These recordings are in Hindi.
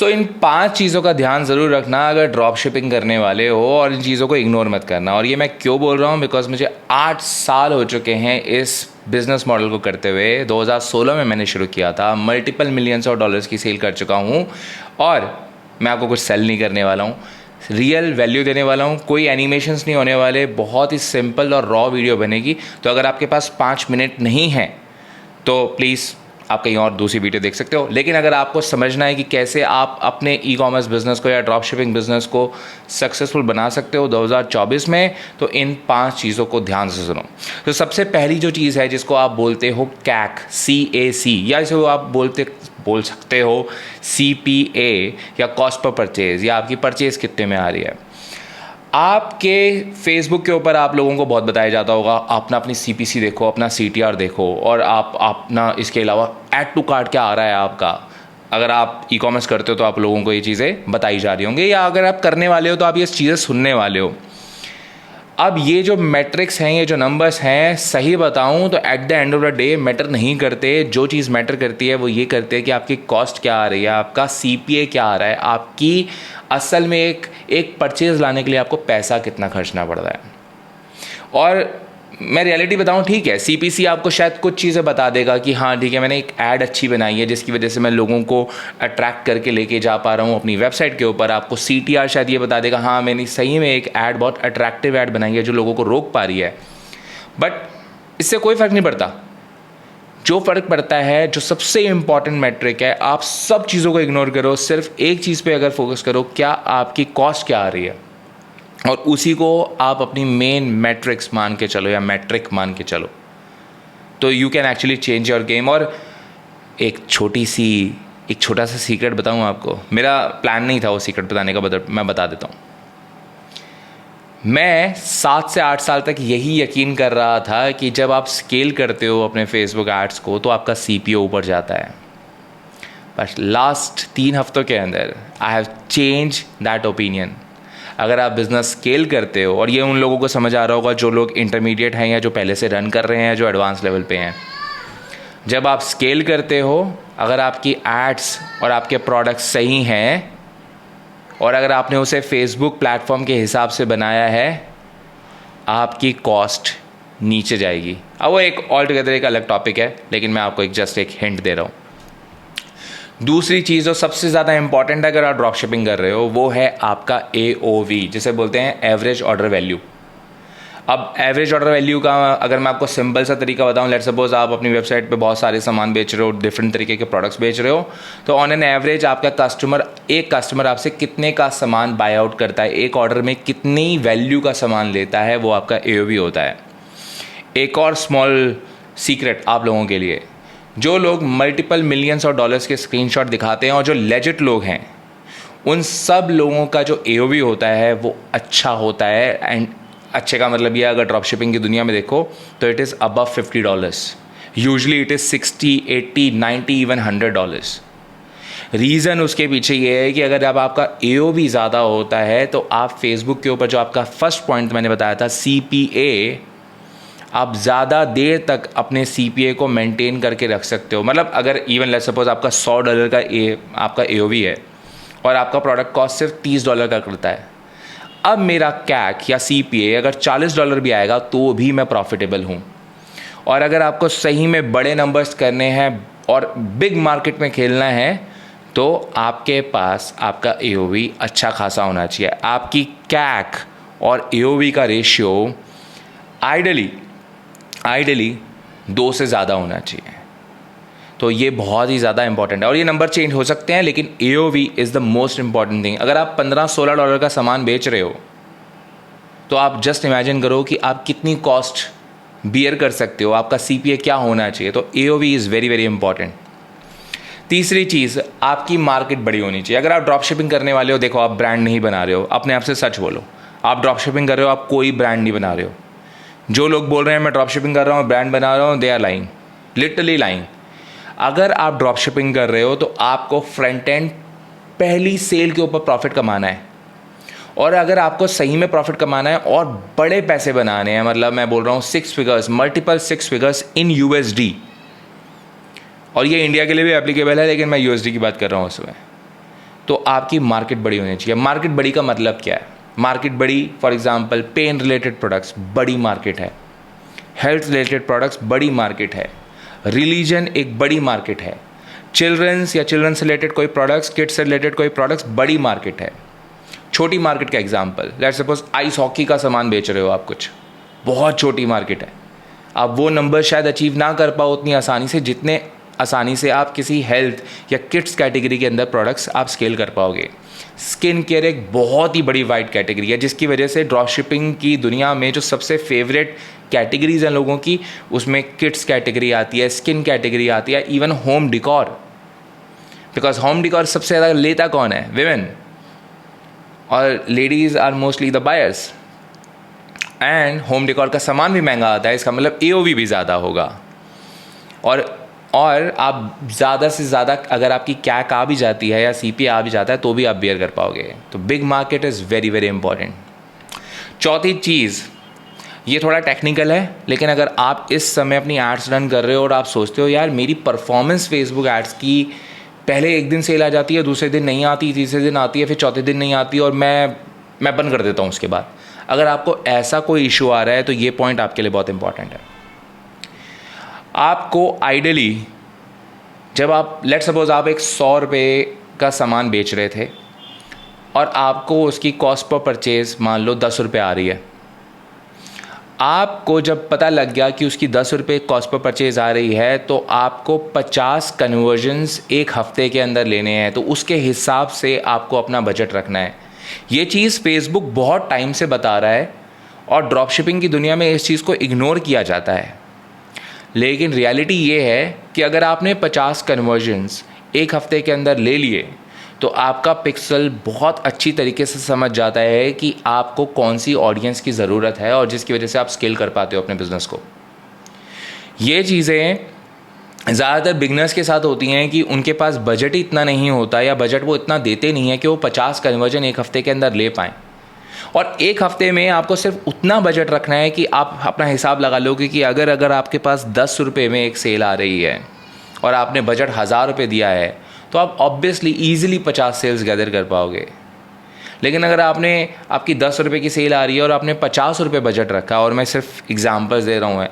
इन 5 चीज़ों का ध्यान ज़रूर रखना अगर ड्रॉप शिपिंग करने वाले हो, और इन चीज़ों को इग्नोर मत करना। और ये मैं क्यों बोल रहा हूँ, बिकॉज मुझे 8 साल हो चुके हैं इस बिज़नेस मॉडल को करते हुए। 2016 में मैंने शुरू किया था, मल्टीपल मिलियंस ऑफ डॉलर्स की सेल कर चुका हूँ, और मैं आपको कुछ सेल नहीं करने वाला हूँ, रियल वैल्यू देने वाला हूँ। कोई एनिमेशंस नहीं होने वाले, बहुत ही सिंपल और रॉ वीडियो बनेगी। तो अगर आपके पास 5 मिनट नहीं है तो प्लीज़ आप कहीं और दूसरी वीडियो देख सकते हो। लेकिन अगर आपको समझना है कि कैसे आप अपने ई कॉमर्स बिजनेस को या ड्रॉप शिपिंग बिजनेस को सक्सेसफुल बना सकते हो 2024 में, तो इन 5 चीज़ों को ध्यान से सुनो। तो सबसे पहली जो चीज़ है, जिसको आप बोलते हो कैक, CAC, या इसे आप बोल सकते हो CPA, या कॉस्ट पर परचेज, या आपकी परचेज कितने में आ रही है। आपके फेसबुक के ऊपर आप लोगों को बहुत बताया जाता होगा, अपना अपनी CPC देखो, अपना CTR देखो, और आप अपना इसके अलावा ऐड टू कार्ट क्या आ रहा है आपका। अगर आप ई कॉमर्स करते हो तो आप लोगों को ये चीज़ें बताई जा रही होंगी, या अगर आप करने वाले हो तो आप ये चीज़ें सुनने वाले हो। अब ये जो मैट्रिक्स हैं, ये जो नंबर्स हैं, सही बताऊं तो at the end of the day matter नहीं करते। जो चीज़ मैटर करती है वो ये करती है कि आपकी कॉस्ट क्या आ रही है, आपका CPA क्या आ रहा है, आपकी असल में एक परचेज़ लाने के लिए आपको पैसा कितना खर्चना पड़ रहा है। और मैं रियलिटी बताऊं, ठीक है, CPC आपको शायद कुछ चीज़ें बता देगा कि हाँ ठीक है, मैंने एक ऐड अच्छी बनाई है जिसकी वजह से मैं लोगों को अट्रैक्ट करके लेके जा पा रहा हूँ अपनी वेबसाइट के ऊपर। आपको CTR शायद ये बता देगा, हाँ मैंने सही में एक ऐड, बहुत अट्रैक्टिव ऐड बनाई है जो लोगों को रोक पा रही है। बट इससे कोई फ़र्क नहीं पड़ता। जो फ़र्क पड़ता है, जो सबसे इंपॉर्टेंट मैट्रिक है, आप सब चीज़ों को इग्नोर करो, सिर्फ एक चीज़ पे अगर फोकस करो, क्या आपकी कॉस्ट क्या आ रही है, और उसी को आप अपनी मेन मैट्रिक्स मान के चलो, या मैट्रिक मान के चलो, तो you can actually change your game. और एक छोटा सा सीक्रेट बताऊं आपको। मेरा प्लान नहीं था वो सीक्रेट बताने का, बट मैं बता देता हूँ। मैं 7 से 8 साल तक यही यकीन कर रहा था कि जब आप स्केल करते हो अपने फेसबुक एड्स को तो आपका CPO ऊपर जाता है। बस लास्ट 3 हफ्तों के अंदर आई हैव चेंज दैट ओपिनियन। अगर आप बिज़नेस स्केल करते हो, और ये उन लोगों को समझ आ रहा होगा जो लोग इंटरमीडिएट हैं, या जो पहले से रन कर रहे हैं, जो एडवांस लेवल पे हैं, जब आप स्केल करते हो, अगर आपकी एड्स और आपके प्रोडक्ट्स सही हैं, और अगर आपने उसे फेसबुक प्लेटफॉर्म के हिसाब से बनाया है, आपकी कॉस्ट नीचे जाएगी। अब वो एक ऑल टुगेदर एक अलग टॉपिक है, लेकिन मैं आपको जस्ट एक हिंट दे रहा हूँ। दूसरी चीज़ जो सबसे ज़्यादा इंपॉर्टेंट है अगर आप ड्रॉप शिपिंग कर रहे हो, वो है आपका AOV, जिसे बोलते हैं एवरेज ऑर्डर वैल्यू। अब एवरेज ऑर्डर वैल्यू का अगर मैं आपको सिंपल सा तरीका बताऊं, लेट्स सपोज आप अपनी वेबसाइट पे बहुत सारे सामान बेच रहे हो, डिफरेंट तरीके के प्रोडक्ट्स बेच रहे हो, तो ऑन एन एवरेज आपका एक कस्टमर आपसे कितने का सामान बाय आउट करता है, एक ऑर्डर में कितनी वैल्यू का सामान लेता है, वो आपका AOV होता है। एक और स्मॉल सीक्रेट आप लोगों के लिए, जो लोग मल्टीपल मिलियंस ऑफ डॉलर्स के स्क्रीनशॉट दिखाते हैं और जो लेजिट लोग हैं, उन सब लोगों का जो AOV होता है वो अच्छा होता है। एंड अच्छे का मतलब ये, अगर ड्रॉप शिपिंग की दुनिया में देखो तो it is above $50। Usually it is 60, 80, 90, even $100। Reason उसके पीछे ये है कि अगर अब आपका AOV ज़्यादा होता है तो आप फेसबुक के ऊपर जो आपका फर्स्ट पॉइंट मैंने बताया था CPA, आप ज़्यादा देर तक अपने CPA को मेंटेन करके रख सकते हो। मतलब अगर इवन लेट्स सपोज आपका $100 का आपका AOV है और आपका प्रोडक्ट कॉस्ट सिर्फ $30 का करता है, अब मेरा कैक या CPA अगर $40 भी आएगा तो भी मैं प्रॉफिटेबल हूँ। और अगर आपको सही में बड़े नंबर्स करने हैं और बिग मार्केट में खेलना है, तो आपके पास आपका AOV अच्छा खासा होना चाहिए। आपकी कैक और AOV का रेशियो आइडली 2 से ज़्यादा होना चाहिए। तो ये बहुत ही ज़्यादा इंपॉर्टेंट है, और ये नंबर चेंज हो सकते हैं, लेकिन AOV is the most important thing. अगर आप $15-16 का सामान बेच रहे हो, तो आप जस्ट इमेजिन करो कि आप कितनी कॉस्ट बियर कर सकते हो, आपका CPA क्या होना चाहिए। तो AOV is very very important. तीसरी चीज़, आपकी मार्केट बड़ी होनी चाहिए। अगर आप ड्रॉप शिपिंग करने वाले हो, देखो आप ब्रांड नहीं बना रहे हो, अपने आप से सच बोलो, आप ड्रॉप शिपिंग कर रहे हो, आप कोई ब्रांड नहीं बना रहे हो। जो लोग बोल रहे हैं मैं ड्रॉप शिपिंग कर रहा हूँ, ब्रांड बना रहा हूँ, they are lying, literally lying. अगर आप ड्रॉप शिपिंग कर रहे हो तो आपको फ्रंट एंड पहली सेल के ऊपर प्रॉफिट कमाना है, और अगर आपको सही में प्रॉफिट कमाना है और बड़े पैसे बनाने हैं, मतलब मैं बोल रहा हूँ 6 figures, multiple 6 figures in USD, और ये इंडिया के लिए भी एप्लीकेबल है, लेकिन मैं USD की बात कर रहा हूँ उसमें, तो आपकी मार्केट बड़ी होनी चाहिए। मार्केट बड़ी का मतलब क्या है? मार्केट बड़ी, for example pen related products बड़ी मार्केट है, हेल्थ रिलेटेड प्रोडक्ट्स बड़ी मार्केट है, रिलीजन एक बड़ी मार्केट है, चिल्ड्रंस या चिल्ड्रंस रिलेटेड कोई प्रोडक्ट्स, किड्स से रिलेटेड कोई प्रोडक्ट्स बड़ी मार्केट है। छोटी मार्केट का example, let's suppose ice hockey का सामान बेच रहे हो आप, कुछ बहुत छोटी मार्केट है, आप वो नंबर शायद अचीव ना कर पाओ उतनी आसानी से जितने आसानी से आप किसी हेल्थ या किड्स कैटेगरी के अंदर प्रोडक्ट्स आप स्केल कर पाओगे। स्किन केयर एक बहुत ही बड़ी वाइड कैटेगरी है, जिसकी वजह से ड्रॉप शिपिंग की दुनिया में जो सबसे फेवरेट कैटेगरीज हैं लोगों की, उसमें किड्स कैटेगरी आती है, स्किन कैटेगरी आती है, even home decor. Because home decor सबसे ज़्यादा लेता कौन है? विमेन, और ladies are mostly the buyers. And home decor का सामान भी महंगा आता है, इसका मतलब AOV भी ज़्यादा होगा। और आप ज़्यादा से ज़्यादा अगर आपकी कैक आ भी जाती है या CPA आ भी जाता है तो भी आप बियर कर पाओगे। तो big market is very very important. चौथी चीज़, ये थोड़ा टेक्निकल है, लेकिन अगर आप इस समय अपनी एड्स रन कर रहे हो और आप सोचते हो यार मेरी परफॉर्मेंस फेसबुक एड्स की पहले एक दिन सेल आ जाती है, दूसरे दिन नहीं आती, तीसरे दिन आती है, फिर चौथे दिन नहीं आती और मैं बंद कर देता हूँ उसके बाद, अगर आपको ऐसा कोई इशू आ रहा है तो ये पॉइंट आपके लिए बहुत इंपॉर्टेंट है। आपको आइडियली जब आप लेट सपोज आप एक 100 रुपये का सामान बेच रहे थे और आपको उसकी कॉस्ट पर परचेज मान लो 10 रुपये आ रही है, आपको जब पता लग गया कि उसकी 10 रुपये कॉस्ट पर परचेज आ रही है तो आपको 50 कन्वर्जन्स एक हफ्ते के अंदर लेने हैं, तो उसके हिसाब से आपको अपना बजट रखना है। ये चीज़ फेसबुक बहुत टाइम से बता रहा है और ड्रॉप शिपिंग की दुनिया में इस चीज़ को इग्नोर किया जाता है, लेकिन रियलिटी ये है कि अगर आपने 50 कन्वर्जन्स एक हफ्ते के अंदर ले लिए तो आपका पिक्सल बहुत अच्छी तरीके से समझ जाता है कि आपको कौन सी ऑडियंस की ज़रूरत है और जिसकी वजह से आप स्केल कर पाते हो अपने बिज़नेस को। ये चीज़ें ज़्यादातर बिगनर्स के साथ होती हैं कि उनके पास बजट ही इतना नहीं होता या बजट वो इतना देते नहीं है कि वो 50 कन्वर्जन एक हफ्ते के अंदर ले पाएँ। और एक हफ्ते में आपको सिर्फ उतना बजट रखना है कि आप अपना हिसाब लगा लोगे कि अगर आपके पास 10 रुपये में एक सेल आ रही है और आपने बजट 1000 रुपये दिया है तो आप ऑब्वियसली ईजिली 50 सेल्स गैदर कर पाओगे। लेकिन अगर आपकी 10 रुपये की सेल आ रही है और आपने 50 रुपये बजट रखा, और मैं सिर्फ एग्जांपल्स दे रहा हूँ,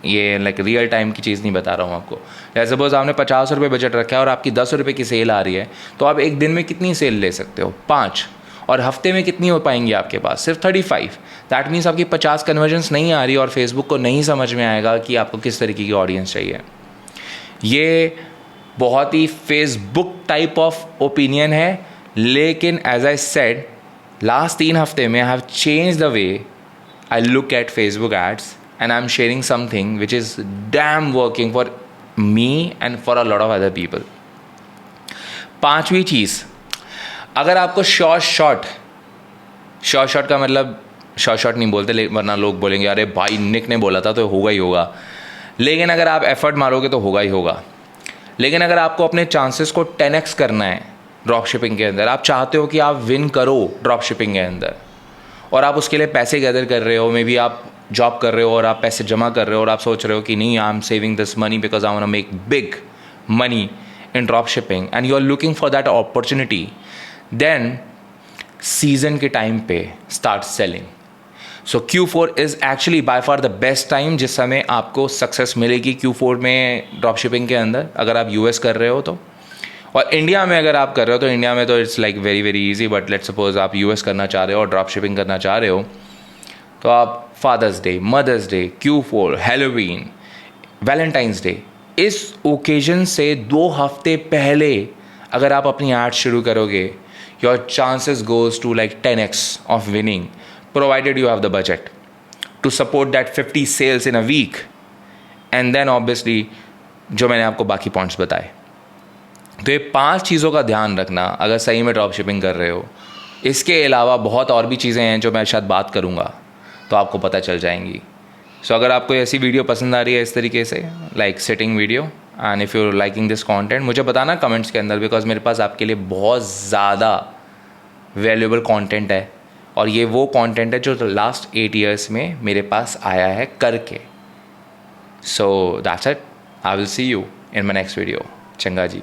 ये लाइक रियल टाइम की चीज़ नहीं बता रहा हूँ आपको, जैसे सपोज आपने 50 रुपये बजट रखा है और आपकी 10 रुपये की सेल आ रही है, तो आप एक दिन में कितनी सेल ले सकते हो? 5। और हफ्ते में कितनी हो पाएंगी आपके पास? सिर्फ 35। दैट मीन्स आपकी 50 कन्वर्जन्स नहीं आ रही और फेसबुक को नहीं समझ में आएगा कि आपको किस तरीके की ऑडियंस चाहिए। ये बहुत ही फेसबुक टाइप ऑफ ओपिनियन है, लेकिन एज आई सेड लास्ट 3 हफ्ते में I have change the way I look at Facebook ads and I am sharing something which is damn working for me and for a lot of other people. 5वीं चीज़, अगर आपको शॉर्ट का मतलब शॉर्ट नहीं बोलते वरना लोग बोलेंगे अरे भाई निक ने बोला था तो होगा ही होगा, लेकिन अगर आप एफर्ट मारोगे तो होगा ही होगा। लेकिन अगर आपको अपने चांसेस को 10x करना है ड्रॉप शिपिंग के अंदर, आप चाहते हो कि आप विन करो ड्रॉप शिपिंग के अंदर और आप उसके लिए पैसे गैदर कर रहे हो, मे बी आप जॉब कर रहे हो और आप पैसे जमा कर रहे हो और आप सोच रहे हो कि नहीं I am saving this money because I want to make big money in drop shipping and you are looking for that opportunity, then season के टाइम पे start selling. So Q4 is actually by far the best time जिस समय आपको सक्सेस मिलेगी Q4 में ड्रॉप शिपिंग के अंदर, अगर आप US कर रहे हो तो। और इंडिया में अगर आप कर रहे हो तो इंडिया में तो it's like very very easy, but let's suppose आप US करना चाह रहे हो और ड्रॉप शिपिंग करना चाह रहे हो तो आप father's day, mother's day, Q4, Halloween, Valentine's day, इस ओकेजन से 2 हफ्ते पहले अगर आप अपनी एड शुरू करोगे, your chances goes to like 10x of winning, provided you have the budget to support that 50 sales in a week, and then obviously जो मैंने आपको बाकी पॉइंट्स बताए। तो ये 5 चीज़ों का ध्यान रखना अगर सही में ड्रॉप शिपिंग कर रहे हो। इसके अलावा बहुत और भी चीज़ें हैं जो मैं शायद बात करूँगा तो आपको पता चल जाएंगी। सो अगर आपको ऐसी वीडियो पसंद आ रही है इस तरीके से like setting video, and if you liking this content, मुझे बताना कमेंट्स के अंदर, बिकॉज मेरे पास आपके लिए बहुत ज़्यादा वैल्यूएबल कॉन्टेंट है और ये वो कंटेंट है जो लास्ट 8 years में मेरे पास आया है करके। So that's it, I will see you in my next video. चंगा जी।